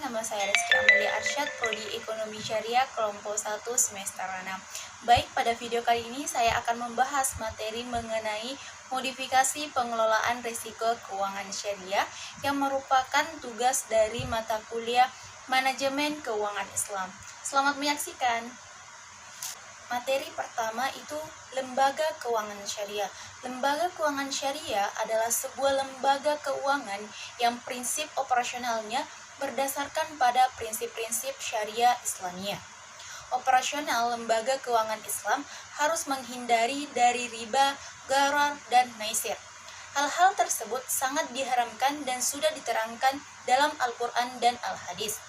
nama saya Rizky Amelia Arsyad, Prodi Ekonomi Syariah, kelompok 1 semester 6. Baik, pada video kali ini saya akan membahas materi mengenai modifikasi pengelolaan risiko keuangan syariah yang merupakan tugas dari mata kuliah Manajemen Keuangan Islam. Selamat menyaksikan. Materi pertama itu lembaga keuangan syariah. Lembaga keuangan syariah adalah sebuah lembaga keuangan yang prinsip operasionalnya berdasarkan pada prinsip-prinsip syariah Islamiyah. Operasional lembaga keuangan Islam harus menghindari dari riba, gharar, dan maisir. Hal-hal tersebut sangat diharamkan dan sudah diterangkan dalam Al-Quran dan Al-Hadis.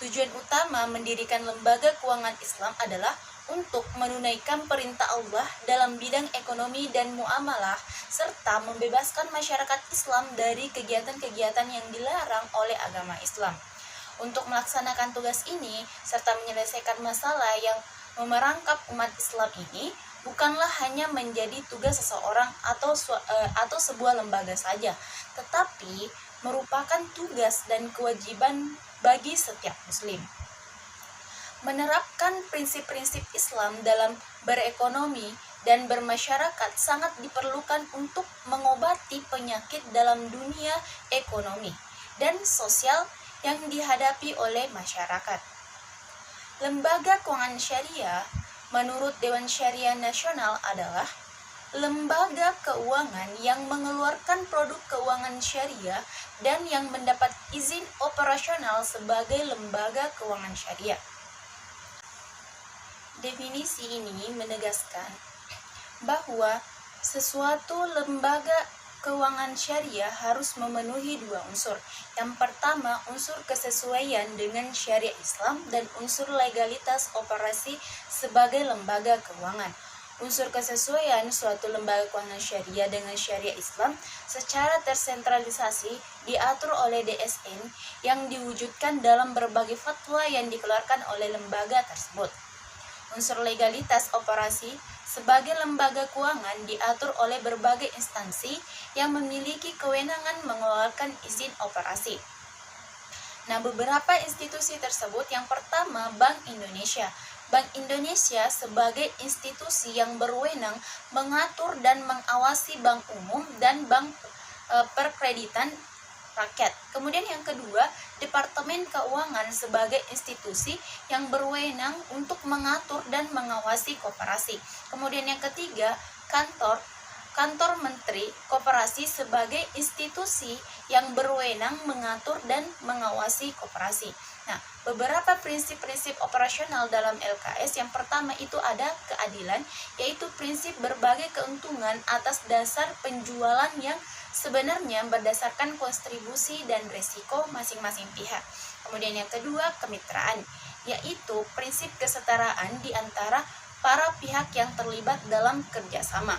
Tujuan utama mendirikan lembaga keuangan Islam adalah untuk menunaikan perintah Allah dalam bidang ekonomi dan muamalah, serta membebaskan masyarakat Islam dari kegiatan-kegiatan yang dilarang oleh agama Islam. Untuk melaksanakan tugas ini, serta menyelesaikan masalah yang memerangkap umat Islam ini, bukanlah hanya menjadi tugas seseorang atau sebuah lembaga saja, tetapi merupakan tugas dan kewajiban bagi setiap muslim. Menerapkan prinsip-prinsip Islam dalam berekonomi dan bermasyarakat sangat diperlukan untuk mengobati penyakit dalam dunia ekonomi dan sosial yang dihadapi oleh masyarakat. Lembaga keuangan syariah menurut Dewan Syariah Nasional adalah lembaga keuangan yang mengeluarkan produk keuangan syariah dan yang mendapat izin operasional sebagai lembaga keuangan syariah. Definisi ini menegaskan bahwa sesuatu lembaga keuangan syariah harus memenuhi dua unsur. Yang pertama, unsur kesesuaian dengan syariah Islam dan unsur legalitas operasi sebagai lembaga keuangan. Unsur kesesuaian suatu lembaga keuangan syariah dengan syariah Islam secara tersentralisasi diatur oleh DSN yang diwujudkan dalam berbagai fatwa yang dikeluarkan oleh lembaga tersebut. Unsur legalitas operasi sebagai lembaga keuangan diatur oleh berbagai instansi yang memiliki kewenangan mengeluarkan izin operasi. Nah, beberapa institusi tersebut, yang pertama Bank Indonesia. Bank Indonesia sebagai institusi yang berwenang mengatur dan mengawasi bank umum dan bank perkreditan rakyat. Kemudian yang kedua, Departemen Keuangan sebagai institusi yang berwenang untuk mengatur dan mengawasi koperasi. Kemudian yang ketiga, Kantor Menteri Koperasi sebagai institusi yang berwenang mengatur dan mengawasi koperasi. Nah, beberapa prinsip-prinsip operasional dalam LKS, yang pertama itu ada keadilan, yaitu prinsip berbagai keuntungan atas dasar penjualan yang sebenarnya berdasarkan kontribusi dan resiko masing-masing pihak. Kemudian yang kedua, kemitraan, yaitu prinsip kesetaraan di antara para pihak yang terlibat dalam kerjasama.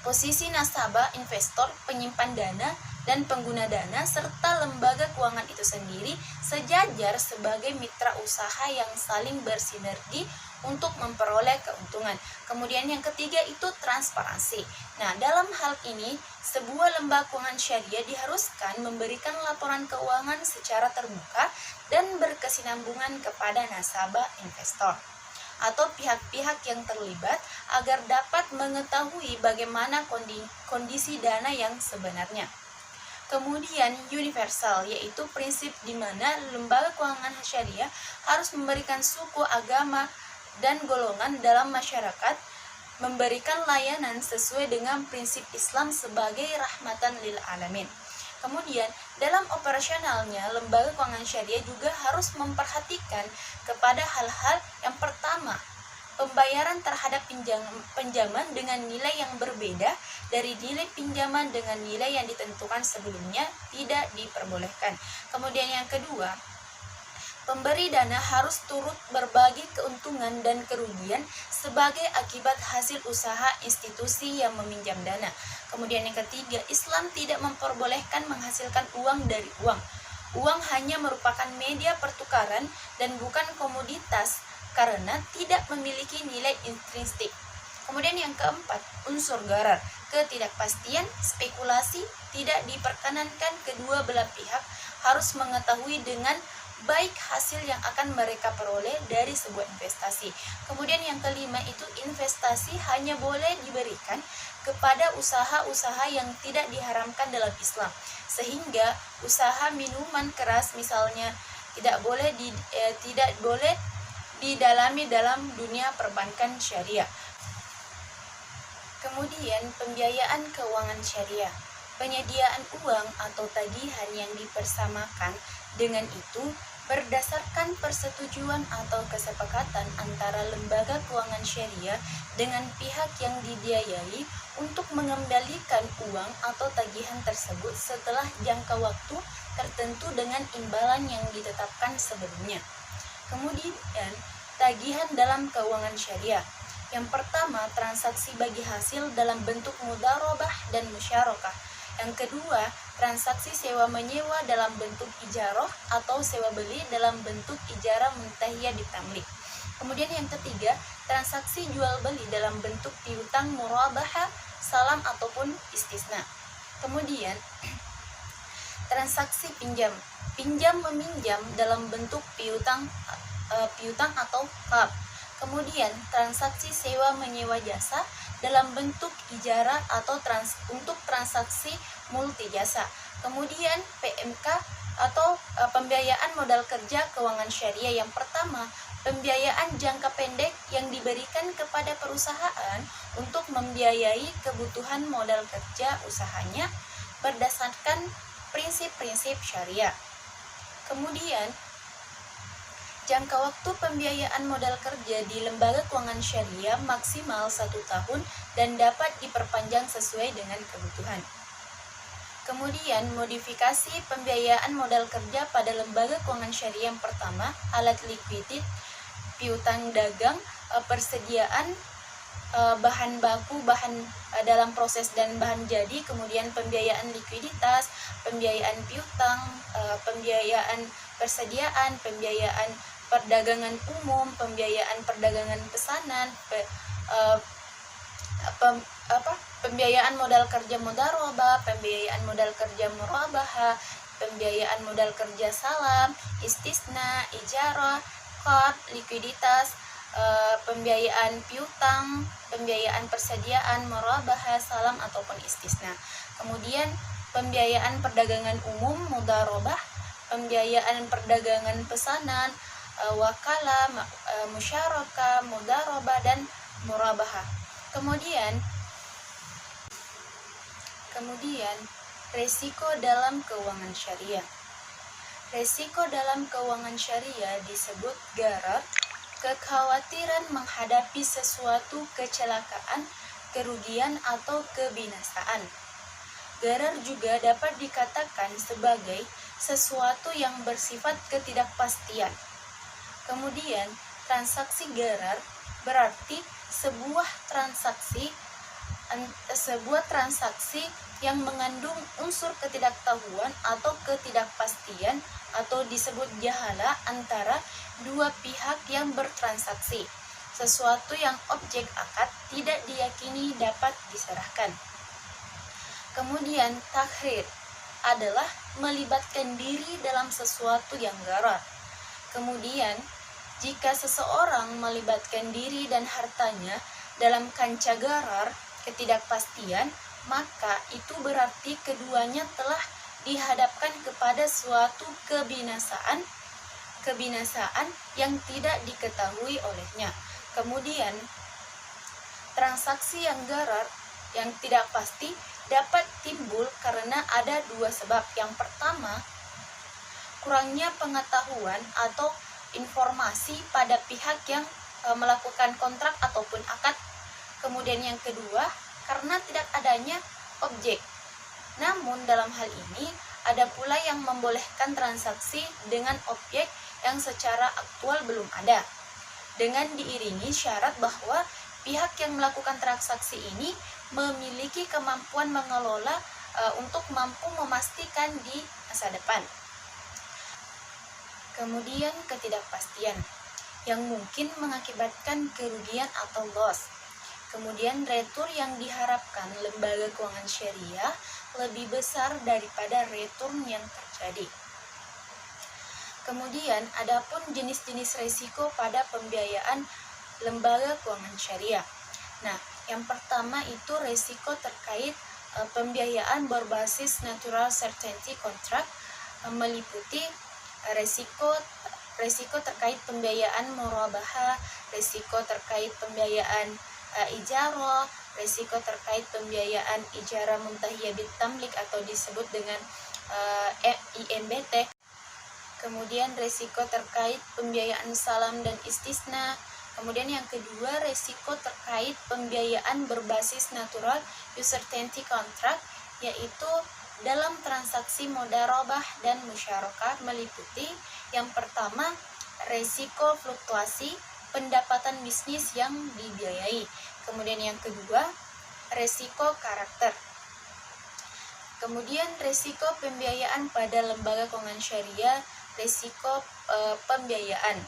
Posisi nasabah, investor, penyimpan dana, dan pengguna dana, serta lembaga keuangan itu sendiri sejajar sebagai mitra usaha yang saling bersinergi untuk memperoleh keuntungan. Kemudian yang ketiga itu transparansi. Nah, dalam hal ini, sebuah lembaga keuangan syariah diharuskan memberikan laporan keuangan secara terbuka dan berkesinambungan kepada nasabah, investor, atau pihak-pihak yang terlibat agar dapat mengetahui bagaimana kondisi dana yang sebenarnya. Kemudian universal, yaitu prinsip di mana lembaga keuangan syariah harus memberikan suku, agama, dan golongan dalam masyarakat, memberikan layanan sesuai dengan prinsip Islam sebagai rahmatan lil alamin. Kemudian, dalam operasionalnya, lembaga keuangan syariah juga harus memperhatikan kepada hal-hal yang pertama, pembayaran terhadap pinjaman dengan nilai yang berbeda dari nilai pinjaman dengan nilai yang ditentukan sebelumnya tidak diperbolehkan. Kemudian yang kedua, pemberi dana harus turut berbagi keuntungan dan kerugian sebagai akibat hasil usaha institusi yang meminjam dana. Kemudian yang ketiga, Islam tidak memperbolehkan menghasilkan uang dari uang. Uang hanya merupakan media pertukaran dan bukan komoditas karena tidak memiliki nilai intrinsik. Kemudian yang keempat, unsur gharar, ketidakpastian, spekulasi, tidak diperkenankan kedua belah pihak harus mengetahui dengan baik hasil yang akan mereka peroleh dari sebuah investasi. Kemudian yang kelima itu investasi hanya boleh diberikan kepada usaha-usaha yang tidak diharamkan dalam Islam. Sehingga usaha minuman keras misalnya tidak boleh didalami dalam dunia perbankan syariah. Kemudian pembiayaan keuangan syariah. Penyediaan uang atau tagihan yang dipersamakan dengan itu berdasarkan persetujuan atau kesepakatan antara lembaga keuangan syariah dengan pihak yang dibiayai untuk mengembalikan uang atau tagihan tersebut setelah jangka waktu tertentu dengan imbalan yang ditetapkan sebelumnya. Kemudian, tagihan dalam keuangan syariah. Yang pertama, transaksi bagi hasil dalam bentuk mudharabah dan musyarakah. Yang kedua, transaksi sewa menyewa dalam bentuk ijarah atau sewa beli dalam bentuk ijarah muntahiyah ditamlik. Kemudian yang ketiga, transaksi jual beli dalam bentuk piutang murabahah, salam ataupun istisna. Kemudian transaksi pinjam meminjam dalam bentuk piutang atau qard. Kemudian transaksi sewa menyewa jasa dalam bentuk ijarah atau untuk transaksi multi jasa. Kemudian PMK atau pembiayaan modal kerja keuangan syariah. Yang pertama, pembiayaan jangka pendek yang diberikan kepada perusahaan untuk membiayai kebutuhan modal kerja usahanya berdasarkan prinsip-prinsip syariah. Kemudian jangka waktu pembiayaan modal kerja di lembaga keuangan syariah maksimal 1 tahun dan dapat diperpanjang sesuai dengan kebutuhan. Kemudian modifikasi pembiayaan modal kerja pada lembaga keuangan syariah. Yang pertama, alat likuidit, piutang dagang, persediaan bahan baku, dalam proses dan bahan jadi, kemudian pembiayaan likuiditas, pembiayaan piutang, pembiayaan persediaan, pembiayaan perdagangan umum, pembiayaan perdagangan pesanan, pembiayaan modal kerja mudharabah, pembiayaan modal kerja murabahah, pembiayaan modal kerja salam, istisna, ijarah, qard, likuiditas, pembiayaan piutang, pembiayaan persediaan, murabahah, salam ataupun istisna. Kemudian pembiayaan perdagangan umum mudharabah, pembiayaan perdagangan pesanan, wakalah, musyarakah, mudharabah dan murabahah. Kemudian resiko dalam keuangan syariah. Resiko dalam keuangan syariah disebut gharar, kekhawatiran menghadapi sesuatu kecelakaan, kerugian atau kebinasaan. Gharar juga dapat dikatakan sebagai sesuatu yang bersifat ketidakpastian. Kemudian, transaksi gharar berarti sebuah transaksi yang mengandung unsur ketidaktahuan atau ketidakpastian atau disebut jahala antara dua pihak yang bertransaksi. Sesuatu yang objek akad tidak diyakini dapat diserahkan. Kemudian, takhrir adalah melibatkan diri dalam sesuatu yang gharar. Kemudian, jika seseorang melibatkan diri dan hartanya dalam kancah gharar, ketidakpastian, maka itu berarti keduanya telah dihadapkan kepada suatu kebinasaan yang tidak diketahui olehnya. Kemudian, transaksi yang gharar, yang tidak pasti, dapat timbul karena ada dua sebab. Yang pertama, kurangnya pengetahuan atau informasi pada pihak yang melakukan kontrak ataupun akad. Kemudian yang kedua, karena tidak adanya objek. Namun dalam hal ini ada pula yang membolehkan transaksi dengan objek yang secara aktual belum ada, dengan diiringi syarat bahwa pihak yang melakukan transaksi ini memiliki kemampuan mengelola untuk mampu memastikan di masa depan. Kemudian ketidakpastian yang mungkin mengakibatkan kerugian atau loss. Kemudian retur yang diharapkan lembaga keuangan syariah lebih besar daripada return yang terjadi. Kemudian, adapun jenis-jenis resiko pada pembiayaan lembaga keuangan syariah. Nah, yang pertama itu resiko terkait pembiayaan berbasis natural certainty contract, meliputi resiko terkait pembiayaan murabahah, resiko terkait pembiayaan ijarah, resiko terkait pembiayaan ijarah muntahiyah bitamlik atau disebut dengan IMBT. Kemudian resiko terkait pembiayaan salam dan istisna. Kemudian yang kedua, resiko terkait pembiayaan berbasis natural certainty contract, yaitu dalam transaksi mudharabah dan musyarakah, meliputi yang pertama, resiko fluktuasi pendapatan bisnis yang dibiayai. Kemudian yang kedua, resiko karakter. Kemudian resiko pembiayaan pada lembaga keuangan syariah, resiko pembiayaan,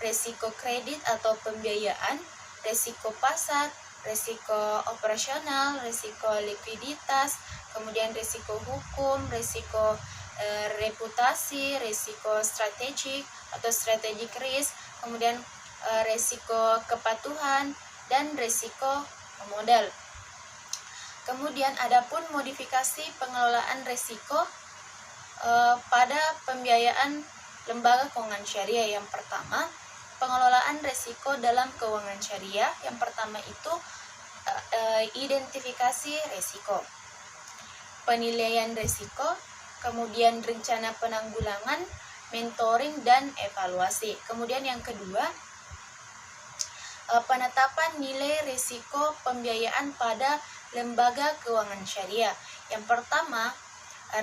resiko kredit atau pembiayaan, resiko pasar, resiko operasional, resiko likuiditas, kemudian resiko hukum, resiko reputasi, resiko strategik atau strategic risk, kemudian resiko kepatuhan, dan resiko modal. Kemudian adapun modifikasi pengelolaan resiko pada pembiayaan lembaga keuangan syariah. Yang pertama, pengelolaan resiko dalam keuangan syariah. Yang pertama itu identifikasi resiko, penilaian resiko, kemudian rencana penanggulangan, mentoring, dan evaluasi. Kemudian yang kedua, penetapan nilai risiko pembiayaan pada lembaga keuangan syariah. Yang pertama,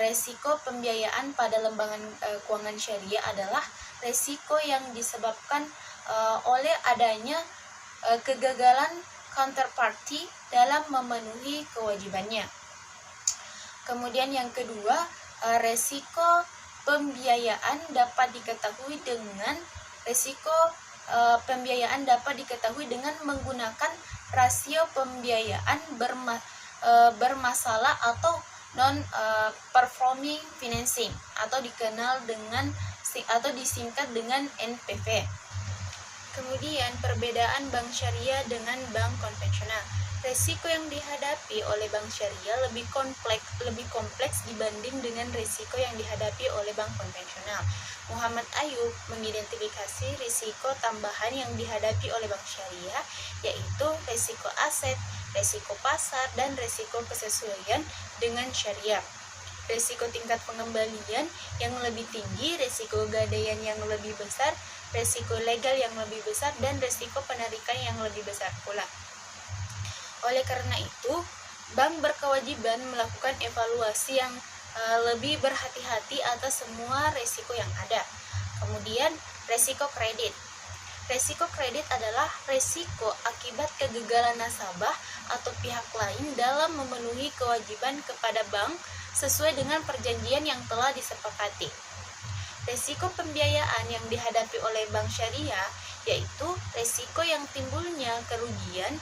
resiko pembiayaan pada lembaga keuangan syariah adalah resiko yang disebabkan oleh adanya kegagalan counterparty dalam memenuhi kewajibannya. Kemudian yang kedua, resiko pembiayaan dapat diketahui dengan menggunakan rasio pembiayaan bermasalah atau non performing financing atau disingkat dengan NPV. Kemudian perbedaan bank syariah dengan bank konvensional. Resiko yang dihadapi oleh bank syariah lebih kompleks dibanding dengan resiko yang dihadapi oleh bank konvensional. Muhammad Ayub mengidentifikasi risiko tambahan yang dihadapi oleh bank syariah, yaitu risiko aset, risiko pasar, dan risiko kesesuaian dengan syariah. Risiko tingkat pengembalian yang lebih tinggi, risiko gadaian yang lebih besar, risiko legal yang lebih besar, dan risiko penarikan yang lebih besar pula. Oleh karena itu, bank berkewajiban melakukan evaluasi yang lebih berhati-hati atas semua risiko yang ada. Kemudian, risiko kredit. Risiko kredit adalah risiko akibat kegagalan nasabah atau pihak lain dalam memenuhi kewajiban kepada bank sesuai dengan perjanjian yang telah disepakati. Risiko pembiayaan yang dihadapi oleh bank syariah yaitu risiko yang timbulnya kerugian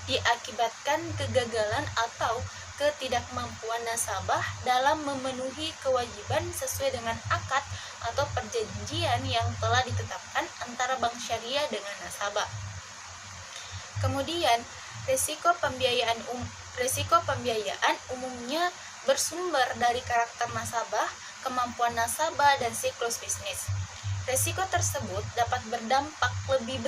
diakibatkan kegagalan atau ketidakmampuan nasabah dalam memenuhi kewajiban sesuai dengan akad atau perjanjian yang telah ditetapkan antara bank syariah dengan nasabah. Kemudian, risiko pembiayaan umumnya bersumber dari karakter nasabah, kemampuan nasabah, dan siklus bisnis. Risiko tersebut dapat berdampak lebih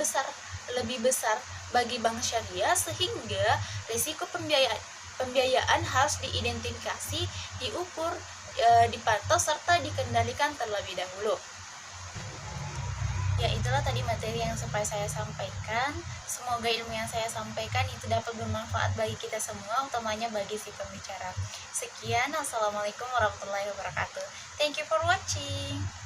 besar bagi bank syariah, sehingga risiko pembiayaan harus diidentifikasi, diukur, dipantau, serta dikendalikan terlebih dahulu. Ya, itulah tadi materi yang sempat saya sampaikan. Semoga ilmu yang saya sampaikan itu dapat bermanfaat bagi kita semua, utamanya bagi si pembicara. Sekian, assalamualaikum warahmatullahi wabarakatuh. Thank you for watching.